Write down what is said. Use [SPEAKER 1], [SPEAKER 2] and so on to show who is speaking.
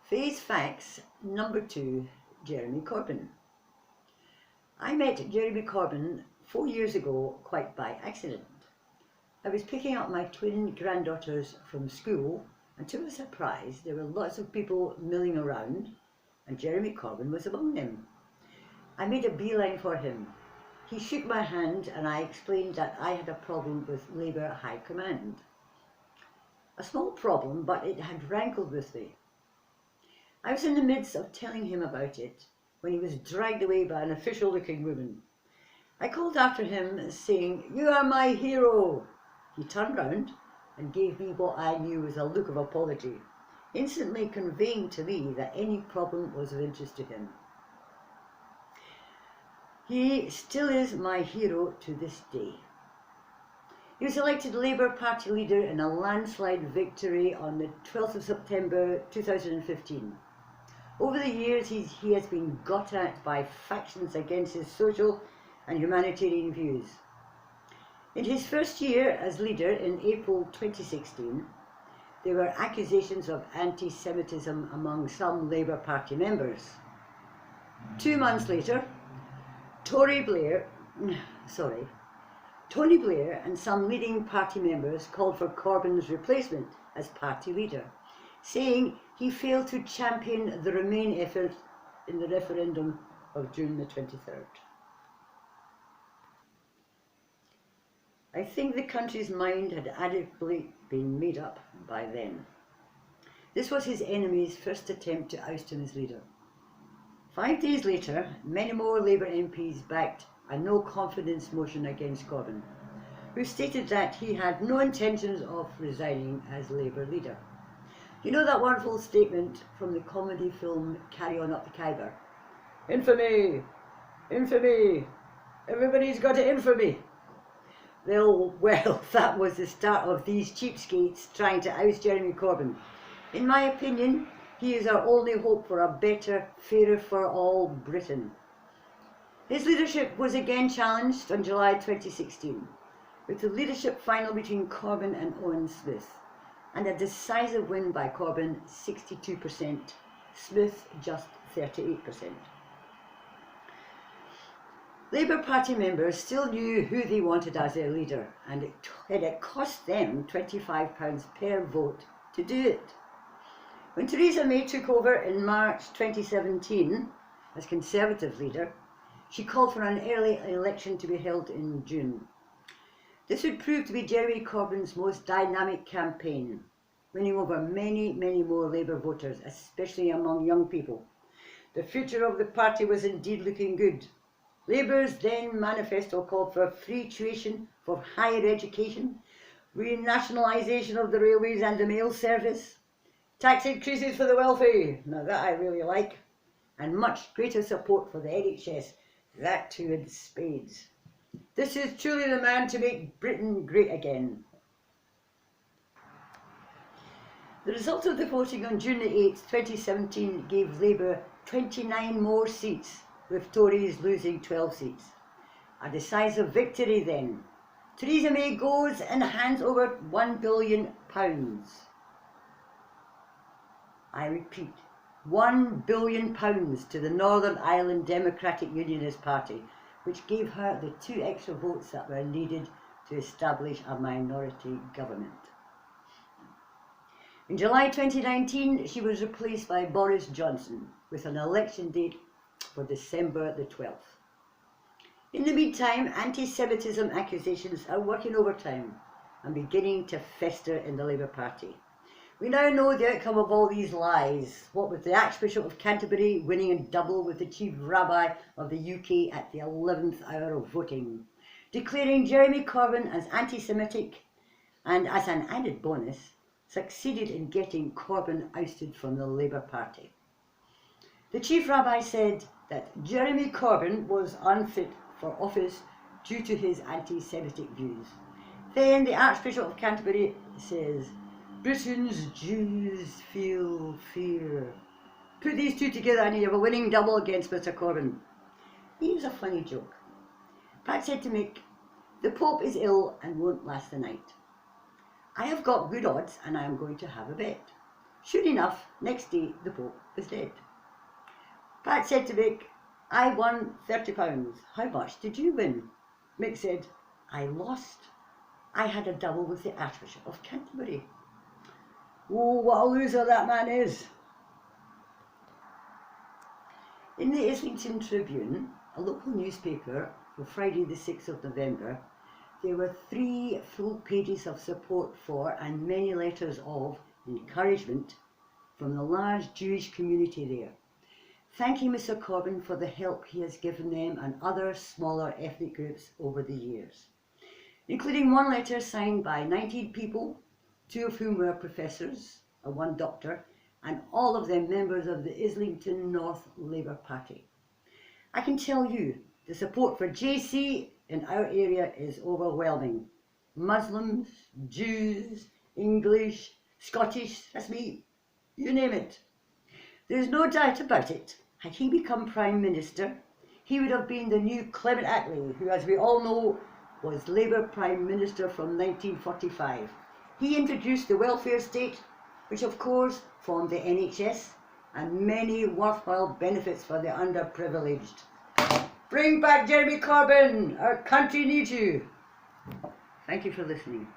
[SPEAKER 1] Phase facts number 2, Jeremy Corbyn. I met Jeremy Corbyn 4 years ago quite by accident. I was picking up my twin granddaughters from school, and to my surprise there were lots of people milling around and Jeremy Corbyn was among them. I made a beeline for him. He shook my hand and I explained that I had a problem with Labour High Command. A small problem, but it had rankled with me. I was in the midst of telling him about it when he was dragged away by an official-looking woman. I called after him, saying, "You are my hero." He turned round and gave me what I knew was a look of apology, instantly conveying to me that any problem was of interest to him. He still is my hero to this day. He was elected Labour Party leader in a landslide victory on the 12th of September 2015. Over the years, he has been got at by factions against his social and humanitarian views. In his first year as leader in April 2016, there were accusations of anti-Semitism among some Labour Party members. 2 months later, Tony Blair and some leading party members called for Corbyn's replacement as party leader, saying he failed to champion the Remain effort in the referendum of June the 23rd. I think the country's mind had adequately been made up by then. This was his enemy's first attempt to oust him as leader. 5 days later, many more Labour MPs backed a no-confidence motion against Corbyn, who stated that he had no intentions of resigning as Labour leader. You know that wonderful statement from the comedy film Carry On Up the Khyber? Infamy! Infamy! Everybody's got an infamy! Well, that was the start of these cheapskates trying to oust Jeremy Corbyn. In my opinion, he is our only hope for a better, fairer for all Britain. His leadership was again challenged on July 2016, with the leadership final between Corbyn and Owen Smith, and a decisive win by Corbyn, 62%, Smith just 38%. Labour Party members still knew who they wanted as their leader, and it cost them £25 per vote to do it. When Theresa May took over in March 2017 as Conservative leader, she called for an early election to be held in June. This would prove to be Jeremy Corbyn's most dynamic campaign, winning over many more Labour voters, especially among young people. The future of the party was indeed looking good. Labour's then manifesto called for free tuition for higher education, renationalisation of the railways and the mail service, tax increases for the wealthy, now that I really like, and much greater support for the NHS, that too in spades. This is truly the man to make Britain great again. The result of the voting on June 8, 2017 gave Labour 29 more seats, with Tories losing 12 seats. A decisive victory then. Theresa May goes and hands over £1 billion. I repeat, £1 billion to the Northern Ireland Democratic Unionist Party, which gave her the 2 extra votes that were needed to establish a minority government. In July 2019, she was replaced by Boris Johnson with an election date for December the 12th. In the meantime, anti-Semitism accusations are working overtime and beginning to fester in the Labour Party. We now know the outcome of all these lies, what with the Archbishop of Canterbury winning in double with the Chief Rabbi of the UK at the 11th hour of voting, declaring Jeremy Corbyn as anti-Semitic, and as an added bonus, succeeded in getting Corbyn ousted from the Labour Party. The Chief Rabbi said that Jeremy Corbyn was unfit for office due to his anti-Semitic views. Then the Archbishop of Canterbury says, Britain's Jews feel fear. Put these two together and you have a winning double against Mr. Corbyn. He was a funny joke. Pat said to Mick, the Pope is ill and won't last the night. I have got good odds and I am going to have a bet. Sure enough, next day the Pope was dead. Pat said to Mick, I won £30. How much did you win? Mick said, I lost. I had a double with the Archbishop of Canterbury. Oh, what a loser that man is. In the Islington Tribune, a local newspaper, for Friday the 6th of November, there were 3 full pages of support for and many letters of encouragement from the large Jewish community there, thanking Mr Corbyn for the help he has given them and other smaller ethnic groups over the years, including one letter signed by 19 people, 2 of whom were professors and 1 doctor, and all of them members of the Islington North Labour Party. I can tell you, the support for JC in our area is overwhelming. Muslims, Jews, English, Scottish, that's me, you name it. There's no doubt about it, had he become Prime Minister, he would have been the new Clement Attlee, who, as we all know, was Labour Prime Minister from 1945. He introduced the welfare state, which of course formed the NHS, and many worthwhile benefits for the underprivileged. Bring back Jeremy Corbyn! Our country needs you! Thank you for listening.